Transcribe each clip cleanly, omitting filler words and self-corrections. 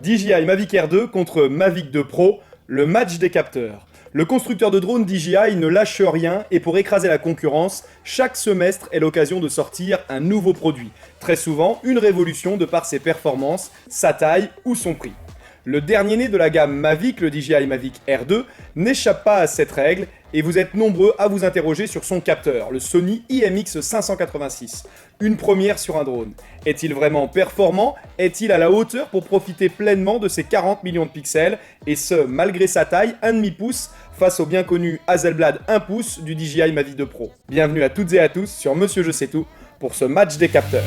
DJI Mavic Air 2 contre Mavic 2 Pro, le match des capteurs. Le constructeur de drones DJI ne lâche rien et pour écraser la concurrence, chaque semestre est l'occasion de sortir un nouveau produit. Très souvent, une révolution de par ses performances, sa taille ou son prix. Le dernier né de la gamme Mavic, le DJI Mavic Air 2, n'échappe pas à cette règle et vous êtes nombreux à vous interroger sur son capteur, le Sony IMX586. Une première sur un drone. Est-il vraiment performant? Est-il à la hauteur pour profiter pleinement de ses 40 millions de pixels? Et ce, malgré sa taille, 1,5 pouce, face au bien connu Hasselblad 1 pouce du DJI Mavic 2 Pro. Bienvenue à toutes et à tous sur Monsieur Je sais tout pour ce match des capteurs.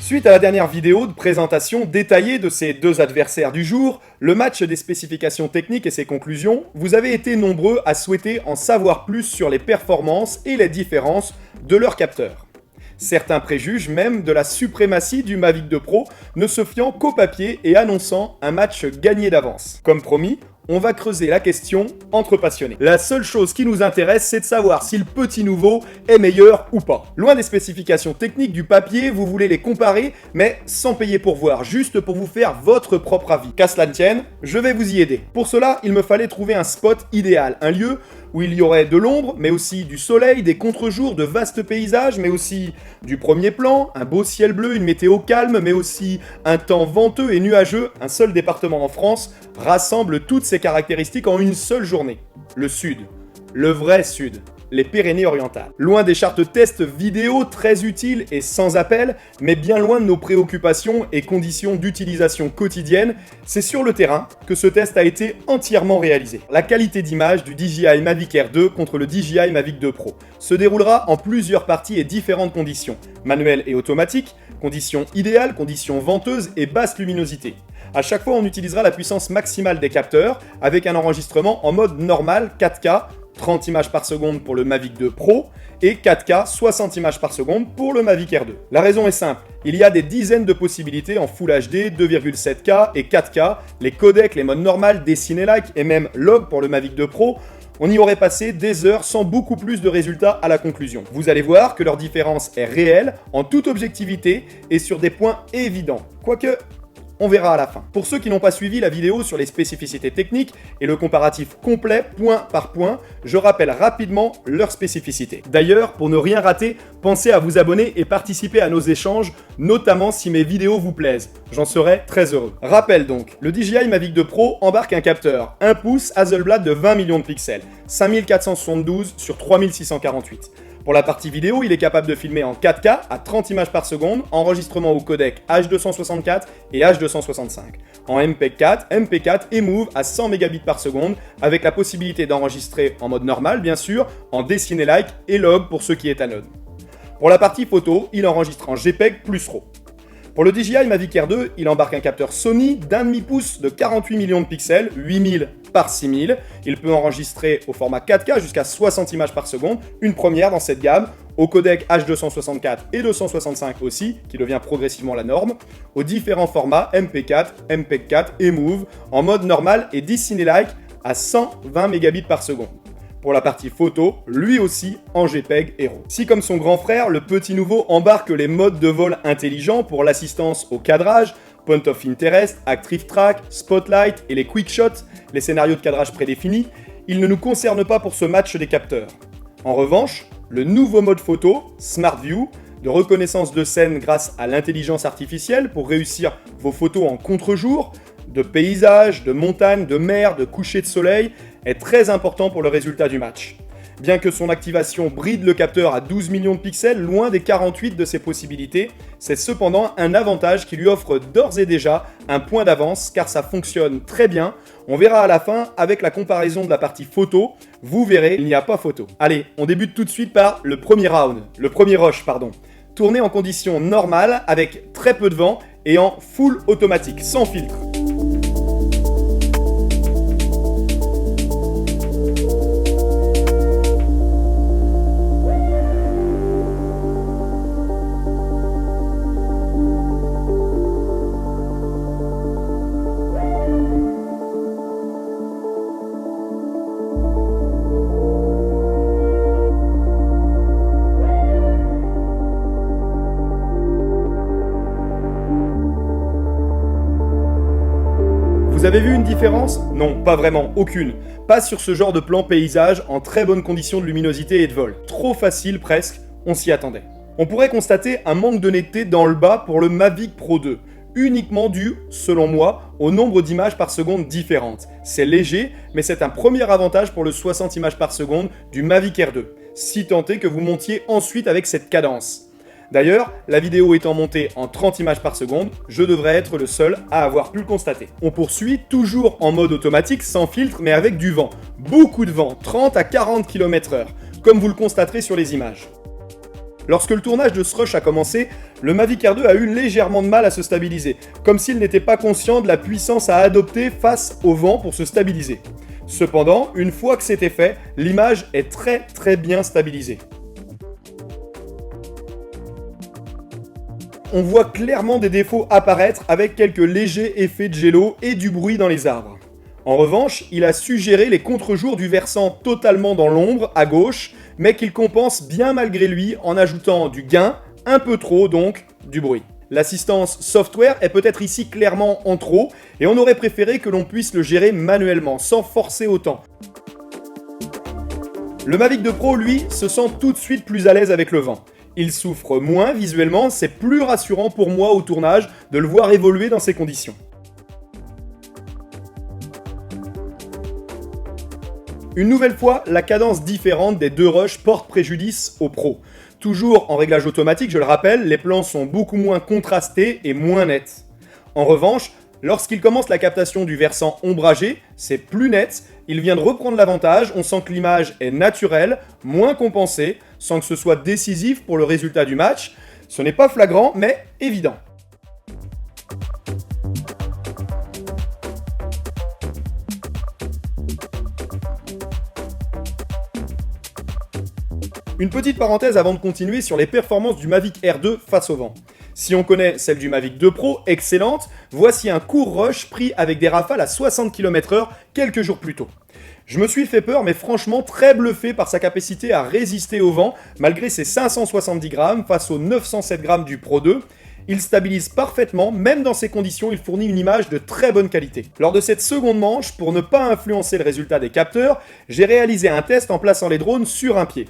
Suite à la dernière vidéo de présentation détaillée de ces deux adversaires du jour, le match des spécifications techniques et ses conclusions, vous avez été nombreux à souhaiter en savoir plus sur les performances et les différences de leurs capteurs. Certains préjugent même de la suprématie du Mavic 2 Pro, ne se fiant qu'au papier et annonçant un match gagné d'avance. Comme promis, on va creuser la question entre passionnés. La seule chose qui nous intéresse, c'est de savoir si le petit nouveau est meilleur ou pas. Loin des spécifications techniques du papier, vous voulez les comparer, mais sans payer pour voir, juste pour vous faire votre propre avis. Qu'à cela ne tienne, je vais vous y aider. Pour cela, il me fallait trouver un spot idéal, un lieu où il y aurait de l'ombre, mais aussi du soleil, des contre-jours, de vastes paysages, mais aussi du premier plan, un beau ciel bleu, une météo calme, mais aussi un temps venteux et nuageux. Un seul département en France rassemble toutes ces caractéristiques en une seule journée. Le Sud. Le vrai Sud. Les Pyrénées-Orientales. Loin des chartes tests vidéo très utiles et sans appel, mais bien loin de nos préoccupations et conditions d'utilisation quotidiennes, c'est sur le terrain que ce test a été entièrement réalisé. La qualité d'image du DJI Mavic Air 2 contre le DJI Mavic 2 Pro se déroulera en plusieurs parties et différentes conditions, manuelles et automatiques, conditions idéales, conditions venteuses et basse luminosité. À chaque fois, on utilisera la puissance maximale des capteurs avec un enregistrement en mode normal 4K, 30 images par seconde pour le Mavic 2 Pro et 4K 60 images par seconde pour le Mavic Air 2. La raison est simple, il y a des dizaines de possibilités en Full HD, 2,7K et 4K, les codecs, les modes normal, Dessiné-like et même log pour le Mavic 2 Pro. On y aurait passé des heures sans beaucoup plus de résultats à la conclusion. Vous allez voir que leur différence est réelle, en toute objectivité et sur des points évidents. Quoique, on verra à la fin. Pour ceux qui n'ont pas suivi la vidéo sur les spécificités techniques et le comparatif complet point par point, je rappelle rapidement leurs spécificités. D'ailleurs, pour ne rien rater, pensez à vous abonner et participer à nos échanges, notamment si mes vidéos vous plaisent. J'en serai très heureux. Rappel donc, le DJI Mavic 2 Pro embarque un capteur 1 pouce Hasselblad de 20 millions de pixels, 5472 sur 3648. Pour la partie vidéo, il est capable de filmer en 4K à 30 images par seconde, enregistrement au codec H264 et H265. En MP4, MP4 et Move à 100 Mbps par seconde, avec la possibilité d'enregistrer en mode normal, bien sûr, en Dessiné-like et log pour ceux qui étalonnent. Pour la partie photo, il enregistre en JPEG plus RAW. Pour le DJI Mavic Air 2, il embarque un capteur Sony d'1,5 pouce de 48 millions de pixels, 8000 par 6000. Il peut enregistrer au format 4K jusqu'à 60 images par seconde, une première dans cette gamme, au codec H264 et 265 aussi, qui devient progressivement la norme, aux différents formats MP4, MPEG-4 et Move, en mode normal et Dessiné-like à 120 Mbps par seconde. Pour la partie photo, lui aussi en JPEG et RAW. Si comme son grand frère, le petit nouveau embarque les modes de vol intelligents pour l'assistance au cadrage, Point of Interest, Active Track, Spotlight et les Quick Shots, les scénarios de cadrage prédéfinis, il ne nous concerne pas pour ce match des capteurs. En revanche, le nouveau mode photo, Smart View, de reconnaissance de scène grâce à l'intelligence artificielle pour réussir vos photos en contre-jour, de paysages, de montagnes, de mer, de coucher de soleil, est très important pour le résultat du match. Bien que son activation bride le capteur à 12 millions de pixels, loin des 48 de ses possibilités, c'est cependant un avantage qui lui offre d'ores et déjà un point d'avance car ça fonctionne très bien. On verra à la fin avec la comparaison de la partie photo, vous verrez, il n'y a pas photo. Allez, on débute tout de suite par le premier rush. Tourné en conditions normales avec très peu de vent et en full automatique, sans filtre. Vous avez vu une différence? Non, pas vraiment, aucune. Pas sur ce genre de plan paysage en très bonnes conditions de luminosité et de vol. Trop facile presque, on s'y attendait. On pourrait constater un manque de netteté dans le bas pour le Mavic Pro 2, uniquement dû, selon moi, au nombre d'images par seconde différentes. C'est léger, mais c'est un premier avantage pour le 60 images par seconde du Mavic Air 2, si tant est que vous montiez ensuite avec cette cadence. D'ailleurs, la vidéo étant montée en 30 images par seconde, je devrais être le seul à avoir pu le constater. On poursuit toujours en mode automatique, sans filtre, mais avec du vent. Beaucoup de vent, 30 à 40 km/h, comme vous le constaterez sur les images. Lorsque le tournage de ce rush a commencé, le Mavic Air 2 a eu légèrement de mal à se stabiliser, comme s'il n'était pas conscient de la puissance à adopter face au vent pour se stabiliser. Cependant, une fois que c'était fait, l'image est très bien stabilisée. On voit clairement des défauts apparaître avec quelques légers effets de gelo et du bruit dans les arbres. En revanche, il a su gérer les contre-jours du versant totalement dans l'ombre, à gauche, mais qu'il compense bien malgré lui en ajoutant du gain, un peu trop donc, du bruit. L'assistance software est peut-être ici clairement en trop, et on aurait préféré que l'on puisse le gérer manuellement, sans forcer autant. Le Mavic 2 Pro, lui, se sent tout de suite plus à l'aise avec le vent. Il souffre moins visuellement, c'est plus rassurant pour moi au tournage de le voir évoluer dans ces conditions. Une nouvelle fois, la cadence différente des deux rushs porte préjudice aux pros. Toujours en réglage automatique, je le rappelle, les plans sont beaucoup moins contrastés et moins nets. En revanche, lorsqu'il commence la captation du versant ombragé, c'est plus net, il vient de reprendre l'avantage, on sent que l'image est naturelle, moins compensée, sans que ce soit décisif pour le résultat du match. Ce n'est pas flagrant, mais évident. Une petite parenthèse avant de continuer sur les performances du Mavic Air 2 face au vent. Si on connaît celle du Mavic 2 Pro, excellente, voici un court rush pris avec des rafales à 60 km/h quelques jours plus tôt. Je me suis fait peur, mais franchement très bluffé par sa capacité à résister au vent, malgré ses 570 grammes face aux 907 grammes du Pro 2. Il stabilise parfaitement, même dans ces conditions, il fournit une image de très bonne qualité. Lors de cette seconde manche, pour ne pas influencer le résultat des capteurs, j'ai réalisé un test en plaçant les drones sur un pied,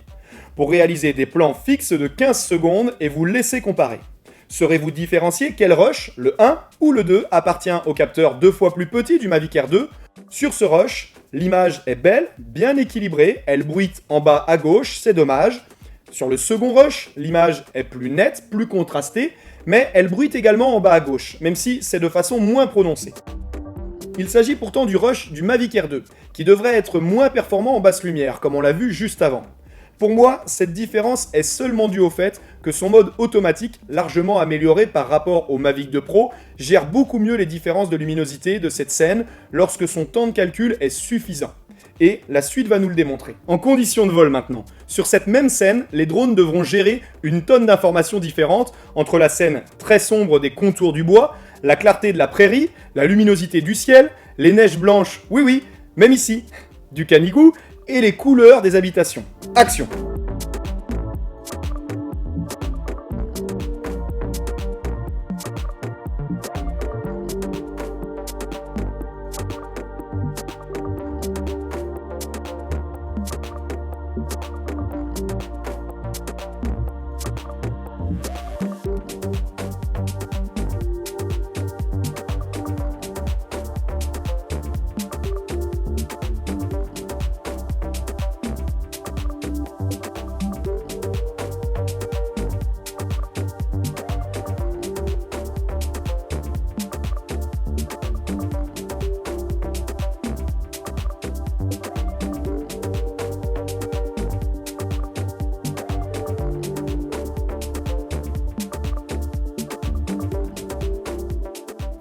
pour réaliser des plans fixes de 15 secondes et vous laisser comparer. Saurez-vous différencier quel rush, le 1 ou le 2, appartient au capteur 2 fois plus petit du Mavic Air 2? Sur ce rush, l'image est belle, bien équilibrée, elle bruite en bas à gauche, c'est dommage. Sur le second rush, l'image est plus nette, plus contrastée, mais elle bruite également en bas à gauche, même si c'est de façon moins prononcée. Il s'agit pourtant du rush du Mavic Air 2, qui devrait être moins performant en basse lumière, comme on l'a vu juste avant. Pour moi, cette différence est seulement due au fait que son mode automatique, largement amélioré par rapport au Mavic 2 Pro, gère beaucoup mieux les différences de luminosité de cette scène lorsque son temps de calcul est suffisant. Et la suite va nous le démontrer. En condition de vol maintenant, sur cette même scène, les drones devront gérer une tonne d'informations différentes entre la scène très sombre des contours du bois, la clarté de la prairie, la luminosité du ciel, les neiges blanches, oui, même ici, du Canigou, et les couleurs des habitations. Action!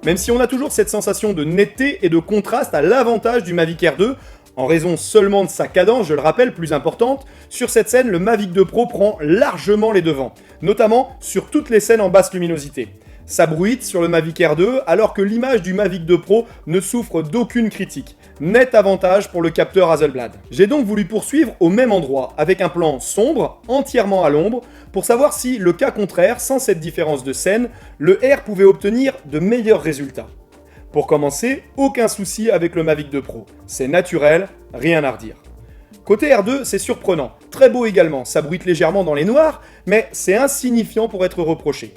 Même si on a toujours cette sensation de netteté et de contraste à l'avantage du Mavic Air 2, en raison seulement de sa cadence, je le rappelle, plus importante, sur cette scène, le Mavic 2 Pro prend largement les devants, notamment sur toutes les scènes en basse luminosité. Ça bruite sur le Mavic Air 2, alors que l'image du Mavic 2 Pro ne souffre d'aucune critique. Net avantage pour le capteur Hasselblad. J'ai donc voulu poursuivre au même endroit, avec un plan sombre, entièrement à l'ombre, pour savoir si, le cas contraire, sans cette différence de scène, le R pouvait obtenir de meilleurs résultats. Pour commencer, aucun souci avec le Mavic 2 Pro. C'est naturel, rien à redire. Côté R2, c'est surprenant, très beau également, ça bruite légèrement dans les noirs, mais c'est insignifiant pour être reproché.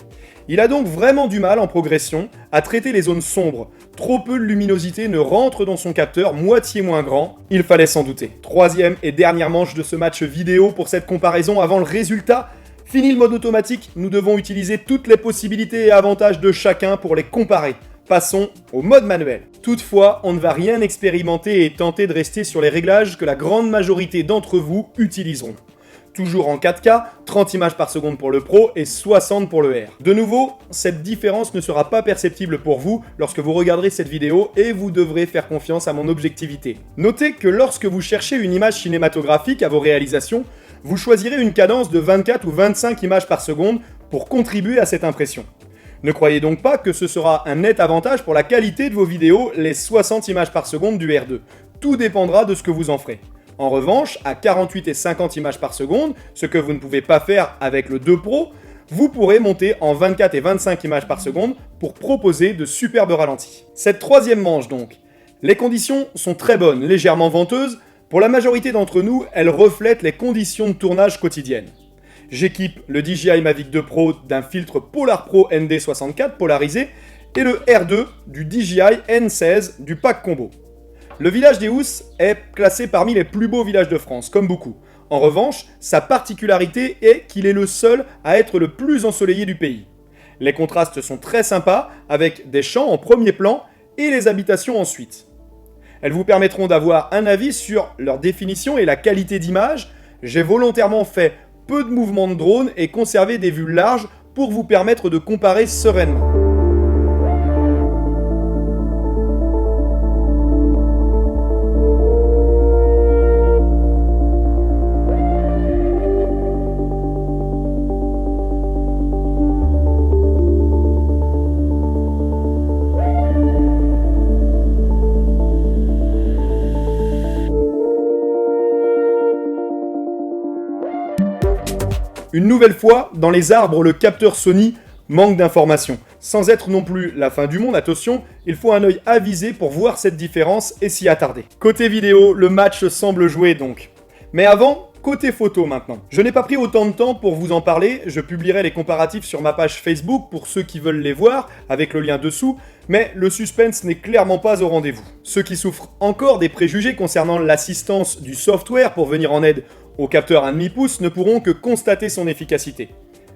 Il a donc vraiment du mal en progression à traiter les zones sombres. Trop peu de luminosité ne rentre dans son capteur, moitié moins grand, il fallait s'en douter. Troisième et dernière manche de ce match vidéo pour cette comparaison avant le résultat. Fini le mode automatique, nous devons utiliser toutes les possibilités et avantages de chacun pour les comparer. Passons au mode manuel. Toutefois, on ne va rien expérimenter et tenter de rester sur les réglages que la grande majorité d'entre vous utiliseront. Toujours en 4K, 30 images par seconde pour le Pro et 60 pour le R. De nouveau, cette différence ne sera pas perceptible pour vous lorsque vous regarderez cette vidéo et vous devrez faire confiance à mon objectivité. Notez que lorsque vous cherchez une image cinématographique à vos réalisations, vous choisirez une cadence de 24 ou 25 images par seconde pour contribuer à cette impression. Ne croyez donc pas que ce sera un net avantage pour la qualité de vos vidéos, les 60 images par seconde du R2. Tout dépendra de ce que vous en ferez. En revanche, à 48 et 50 images par seconde, ce que vous ne pouvez pas faire avec le 2 Pro, vous pourrez monter en 24 et 25 images par seconde pour proposer de superbes ralentis. Cette troisième manche donc. Les conditions sont très bonnes, légèrement venteuses. Pour la majorité d'entre nous, elles reflètent les conditions de tournage quotidiennes. J'équipe le DJI Mavic 2 Pro d'un filtre Polar Pro ND64 polarisé et le R2 du DJI N16 du pack combo. Le village des Housses est classé parmi les plus beaux villages de France, comme beaucoup. En revanche, sa particularité est qu'il est le seul à être le plus ensoleillé du pays. Les contrastes sont très sympas, avec des champs en premier plan et les habitations ensuite. Elles vous permettront d'avoir un avis sur leur définition et la qualité d'image. J'ai volontairement fait peu de mouvements de drone et conservé des vues larges pour vous permettre de comparer sereinement. Une nouvelle fois, dans les arbres, le capteur Sony manque d'informations. Sans être non plus la fin du monde, attention, il faut un œil avisé pour voir cette différence et s'y attarder. Côté vidéo, le match semble joué donc. Mais avant, côté photo maintenant. Je n'ai pas pris autant de temps pour vous en parler, je publierai les comparatifs sur ma page Facebook pour ceux qui veulent les voir, avec le lien dessous, mais le suspense n'est clairement pas au rendez-vous. Ceux qui souffrent encore des préjugés concernant l'assistance du software pour venir en aide au capteur 1,5 pouce ne pourront que constater son efficacité.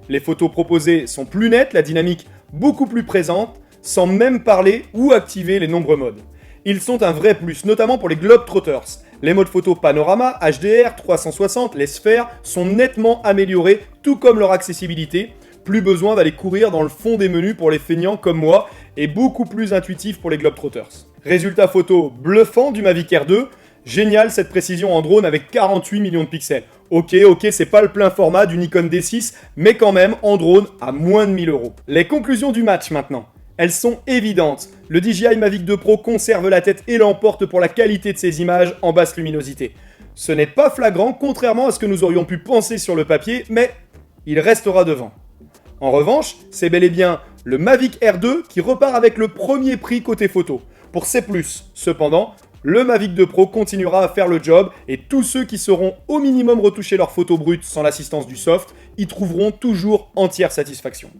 Les photos proposées sont plus nettes, la dynamique beaucoup plus présente, sans même parler ou activer les nombreux modes. Ils sont un vrai plus, notamment pour les Globetrotters. Les modes photo panorama, HDR, 360, les sphères sont nettement améliorés, tout comme leur accessibilité. Plus besoin d'aller courir dans le fond des menus pour les feignants comme moi, et beaucoup plus intuitif pour les Globetrotters. Résultat photo bluffant du Mavic Air 2. Génial cette précision en drone avec 48 millions de pixels. Ok, c'est pas le plein format du Nikon D6, mais quand même en drone à moins de 1000 €. Les conclusions du match maintenant. Elles sont évidentes. Le DJI Mavic 2 Pro conserve la tête et l'emporte pour la qualité de ses images en basse luminosité. Ce n'est pas flagrant, contrairement à ce que nous aurions pu penser sur le papier, mais il restera devant. En revanche, c'est bel et bien le Mavic Air 2 qui repart avec le premier prix côté photo. Pour C+, cependant, le Mavic 2 Pro continuera à faire le job et tous ceux qui sauront au minimum retoucher leurs photos brutes sans l'assistance du soft y trouveront toujours entière satisfaction.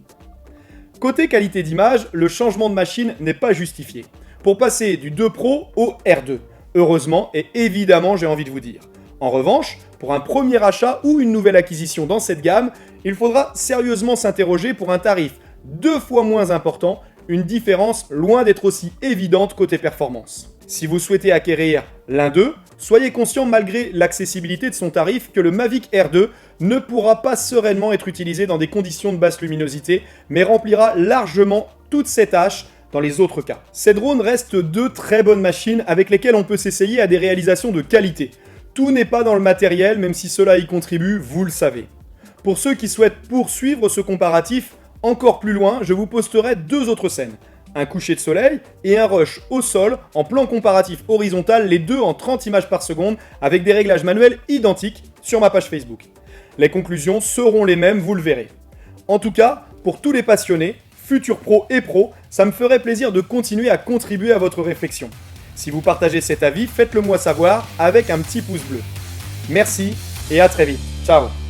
Côté qualité d'image, le changement de machine n'est pas justifié. Pour passer du 2 Pro au R2, heureusement et évidemment j'ai envie de vous dire. En revanche, pour un premier achat ou une nouvelle acquisition dans cette gamme, il faudra sérieusement s'interroger pour un tarif 2 fois moins important, une différence loin d'être aussi évidente côté performance. Si vous souhaitez acquérir l'un d'eux, soyez conscient malgré l'accessibilité de son tarif que le Mavic Air 2 ne pourra pas sereinement être utilisé dans des conditions de basse luminosité, mais remplira largement toutes ses tâches dans les autres cas. Ces drones restent deux très bonnes machines avec lesquelles on peut s'essayer à des réalisations de qualité. Tout n'est pas dans le matériel, même si cela y contribue, vous le savez. Pour ceux qui souhaitent poursuivre ce comparatif encore plus loin, je vous posterai deux autres scènes. Un coucher de soleil et un rush au sol en plan comparatif horizontal, les deux en 30 images par seconde avec des réglages manuels identiques sur ma page Facebook. Les conclusions seront les mêmes, vous le verrez. En tout cas, pour tous les passionnés, futurs pros et pros, ça me ferait plaisir de continuer à contribuer à votre réflexion. Si vous partagez cet avis, faites-le moi savoir avec un petit pouce bleu. Merci et à très vite. Ciao.